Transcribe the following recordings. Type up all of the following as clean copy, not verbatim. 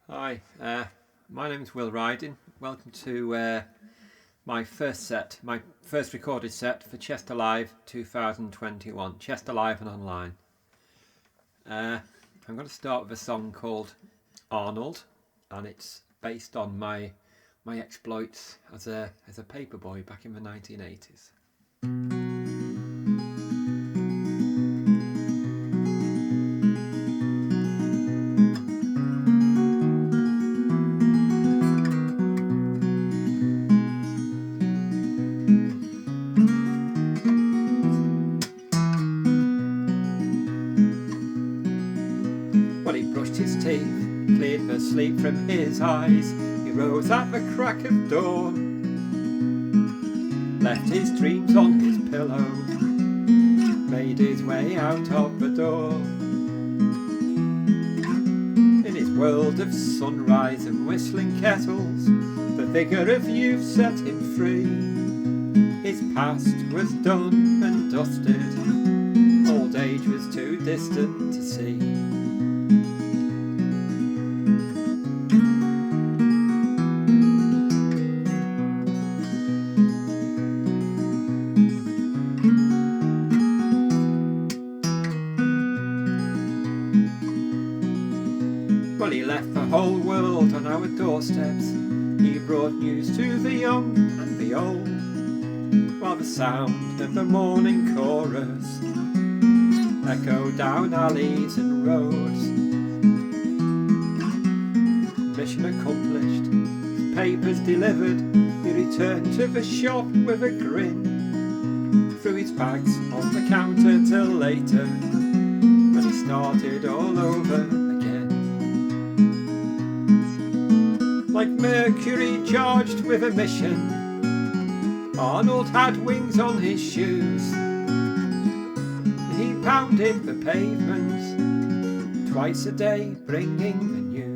Hi, my name's Will Riding. Welcome to my first recorded set for Chester Live 2021, Chester Live and Online. I'm going to start with a song called Arnold, and it's based on my exploits as a paperboy back in the 1980s. Well, he brushed his teeth, cleared the sleep from his eyes. He rose at the crack of dawn, left his dreams on his pillow, made his way out of the door. In his world of sunrise and whistling kettles, the vigour of youth set him free. His past was done and dusted, old age was too distant to see. Well, he left the whole world on our doorsteps. He brought news to the young and the old, while the sound of the morning chorus echoed down alleys and roads. Mission accomplished, his papers delivered, he returned to the shop with a grin, threw his bags on the counter till later, when he started all over again. Like Mercury charged with a mission, Arnold had wings on his shoes. He pounded the pavement twice a day, bringing the news.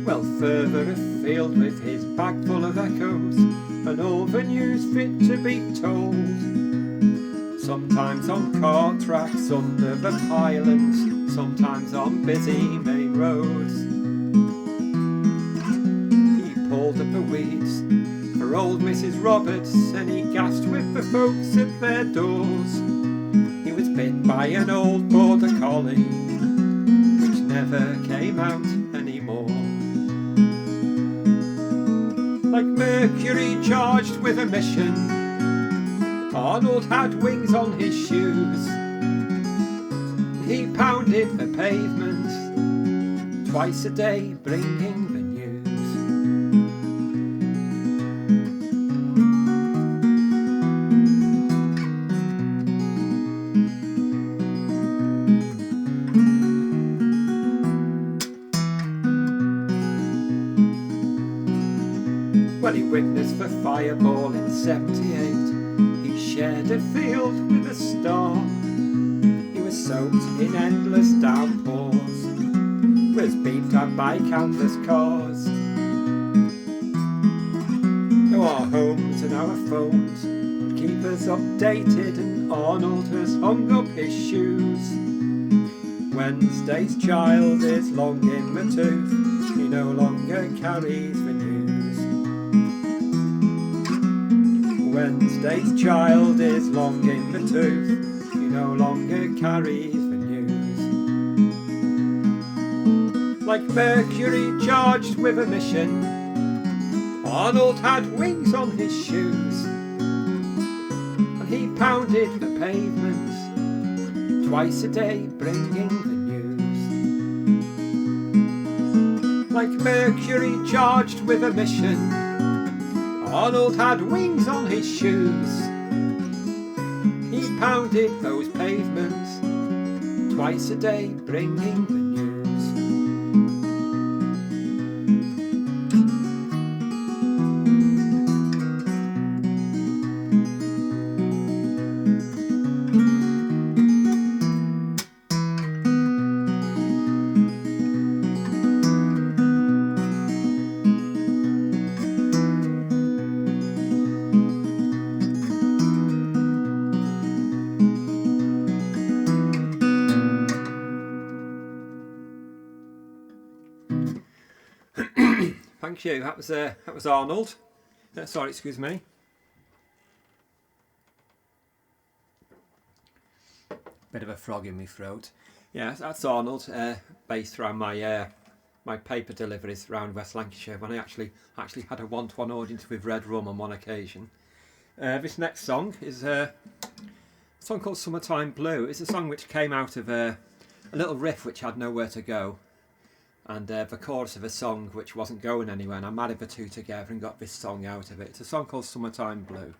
Well, further afield with his bag full of echoes, and all the news fit to be told. Sometimes on car tracks under the pylons, sometimes on busy main roads. He pulled up the weeds for old Mrs. Roberts, and he gassed with the folks at their doors. He was bit by an old border collie, which never came out anymore. Like Mercury charged with a mission, Arnold had wings on his shoes. He pounded the pavement twice a day, bringing the news. Well, he witnessed the fireball in 78. He shared a field with a star. He was soaked in endless downpours, was beamed up by countless cars. Now our homes and our phones keep us updated, and Arnold has hung up his shoes. Wednesday's child is long in the tooth, he no longer carries the news. Wednesday's child is long in the tooth, he no longer carries the news. Like Mercury charged with a mission, Arnold had wings on his shoes, and he pounded the pavement twice a day, bringing the news. Like Mercury charged with a mission, Arnold had wings on his shoes. He pounded those pavements twice a day, bringing the news. thank you. That was Arnold. Sorry, excuse me. Bit of a frog in my throat. Yeah, that's Arnold, based around my paper deliveries around West Lancashire, when I actually had a one-to-one audience with Red Rum on one occasion. This next song is a song called Summertime Blue. It's a song which came out of a little riff which had nowhere to go, and the chorus of a song which wasn't going anywhere, and I married the two together and got this song out of it. It's a song called Summertime Blue.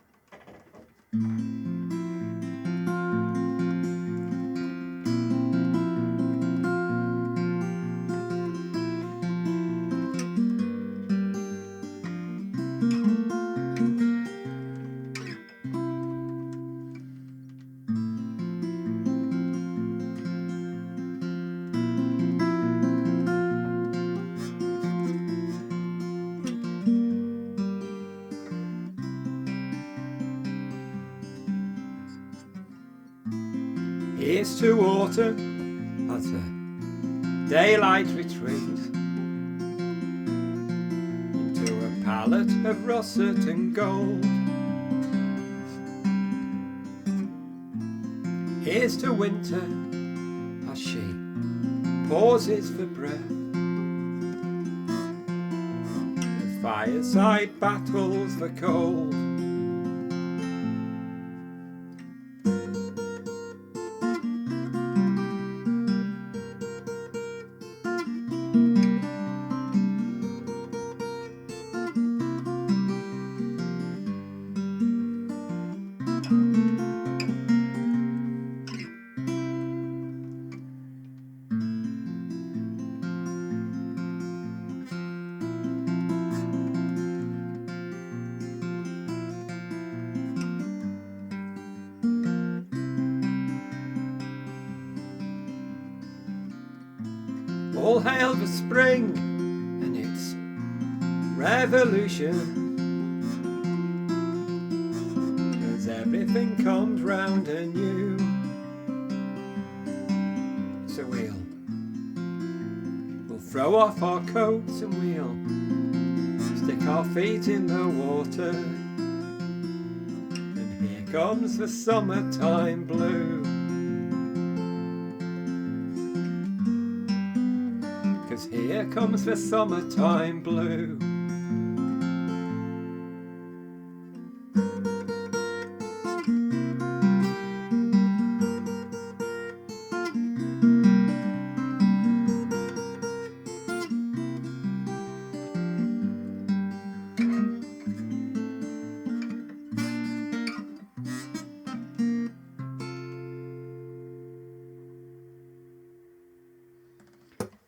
Here's to autumn as the daylight retreats into a palette of russet and gold. Here's to winter as she pauses for breath, with fireside battles for cold. All hail the spring and its revolution, as everything comes round anew. So we'll throw off our coats and we'll stick our feet in the water, and here comes the summertime blue. 'Cause here comes the summertime blue.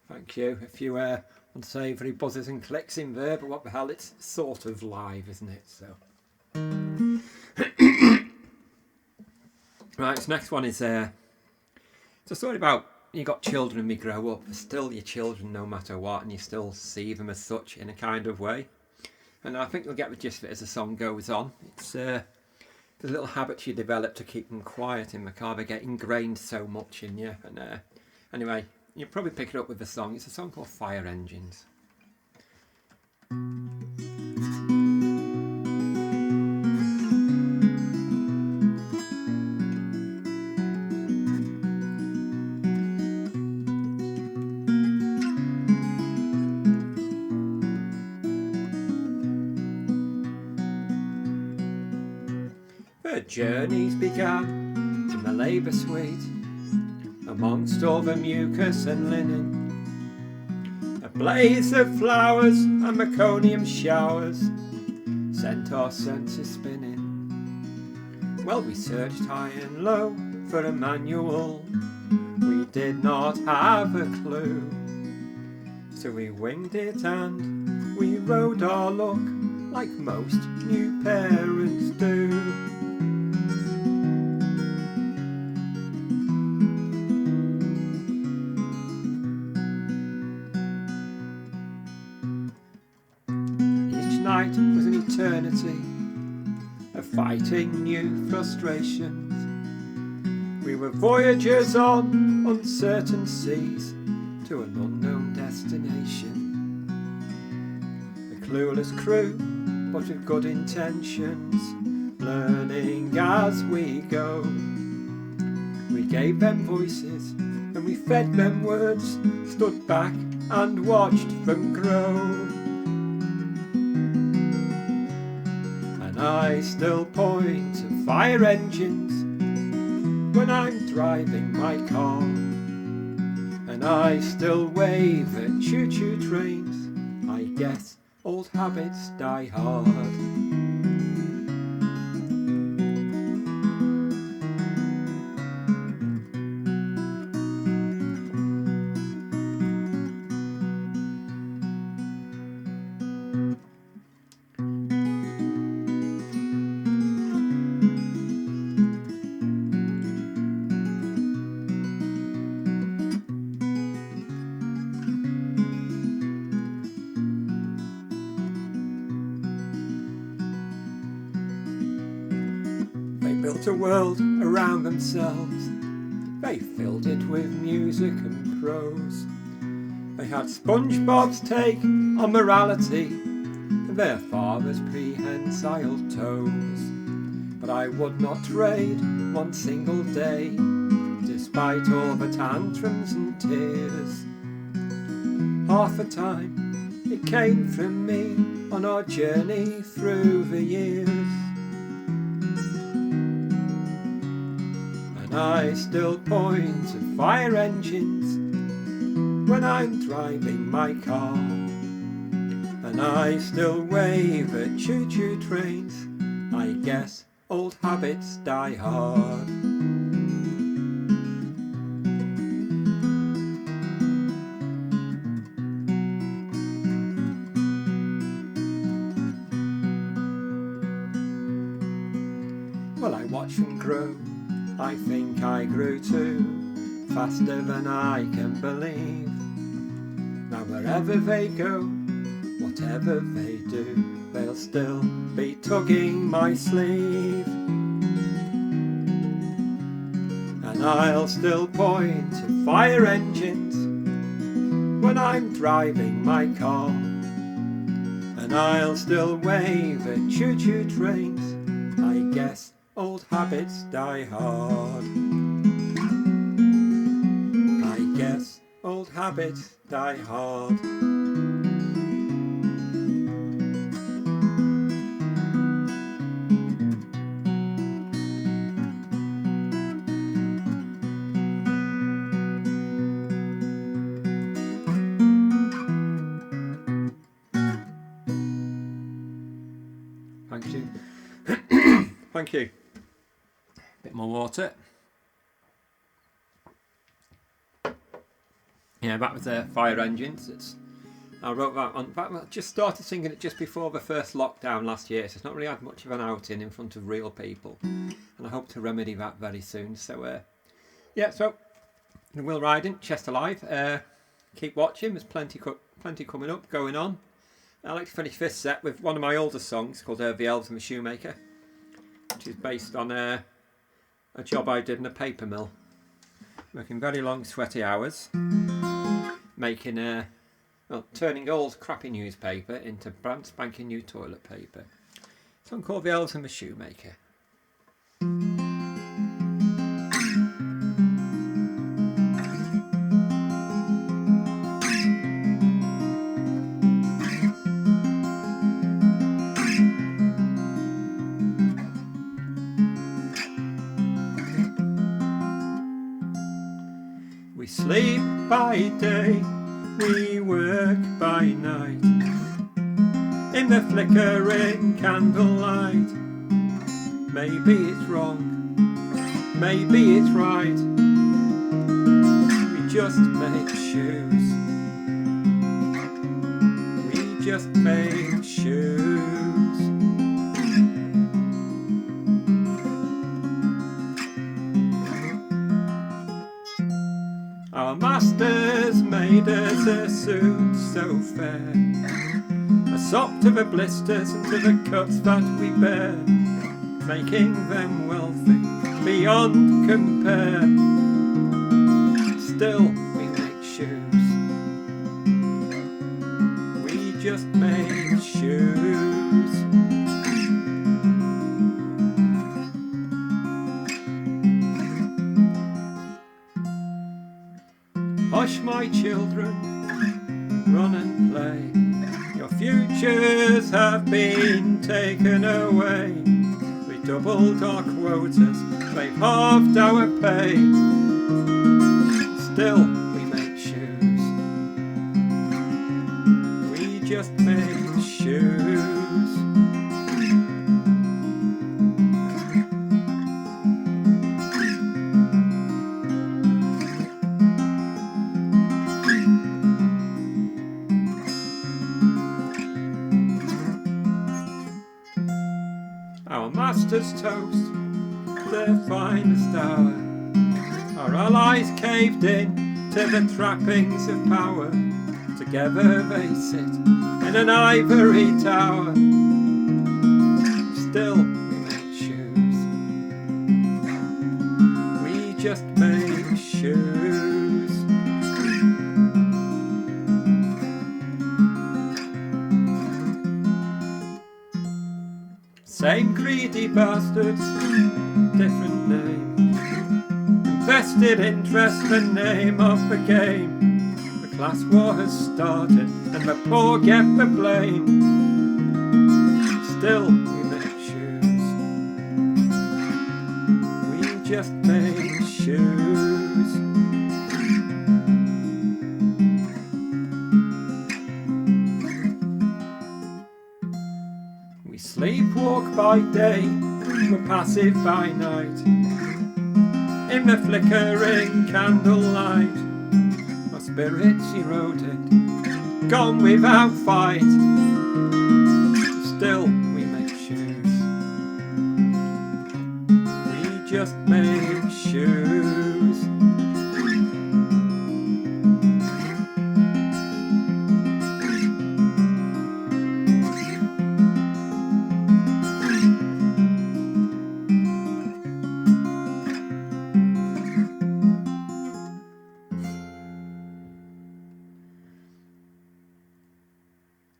Thank you. A few unsavoury buzzers and clicks in there, but what the hell, it's sort of live, isn't it? So, right, this next one is it's a story about you got children and they grow up, they're still your children no matter what, and you still see them as such in a kind of way. And I think you'll get the gist of it as the song goes on. It's the little habits you develop to keep them quiet in the car, they get ingrained so much in you. And anyway, you'll probably pick it up with the song. It's a song called Fire Engines. The journeys began in the labour suite, amongst all the mucus and linen. A blaze of flowers and meconium showers sent our senses spinning. Well, we searched high and low for a manual, we did not have a clue. So we winged it and we rode our luck like most new parents do. Night was an eternity of fighting new frustrations. We were voyagers on uncertain seas to an unknown destination. The clueless crew, but with good intentions, learning as we go. We gave them voices and we fed them words, stood back and watched them grow. And I still point to fire engines when I'm driving my car, and I still wave at choo-choo trains. I guess old habits die hard. They built a world around themselves. They filled it with music and prose. They had SpongeBob's take on morality and their father's prehensile toes. But I would not trade one single day, despite all the tantrums and tears. Half the time it came from me on our journey through the years. And I still point to fire engines when I'm driving my car, and I still wave at choo-choo trains. I guess old habits die hard. Well, I watch them grow. I think I grew too, faster than I can believe. Now wherever they go, whatever they do, they'll still be tugging my sleeve. And I'll still point to fire engines when I'm driving my car, and I'll still wave at choo-choo trains. I guess old habits die hard. I guess old habits die hard. Thank you. Thank you. Bit more water. Yeah, that was Fire Engines. I wrote that on. In fact, I just started singing it just before the first lockdown last year, so it's not really had much of an outing in front of real people, and I hope to remedy that very soon. So, yeah. So, Will Riding, Chester Live. Keep watching. There's plenty coming up, going on. I like to finish this set with one of my older songs called The Elves and The Shoemaker, which is based on a job I did in a paper mill, working very long sweaty hours, making turning old crappy newspaper into brand spanking new toilet paper. A song called The Elves and The Shoemaker. We sleep by day, we work by night, in the flickering candlelight. Maybe it's wrong, maybe it's right. We just make shoes. We just make shoes. Our masters made us a suit so fair, a sock to the blisters and to the cuts that we bear, making them wealthy beyond compare. Still we make shoes. We just made shoes. Hush, my children, run and play. Your futures have been taken away. We doubled our quotas, they've halved our pay. Still we make shoes. We just make shoes. Our masters toast their finest hour. Our allies caved in to the trappings of power. Together they sit in an ivory tower. Still we make shoes. We just make shoes. Same greedy bastards, different name. Vested interest, the name of the game. The class war has started and the poor get the blame. Still we make shoes. We just make shoes. We sleepwalk by day, we're passive by night. In the flickering candlelight, our spirits eroded, gone without fight. Still we make shoes. We just make shoes.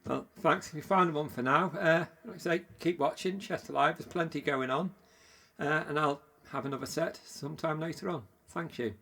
Well, thanks if you found one for now. Like I say, keep watching Chester Live, there's plenty going on. And I'll have another set sometime later on. Thank you.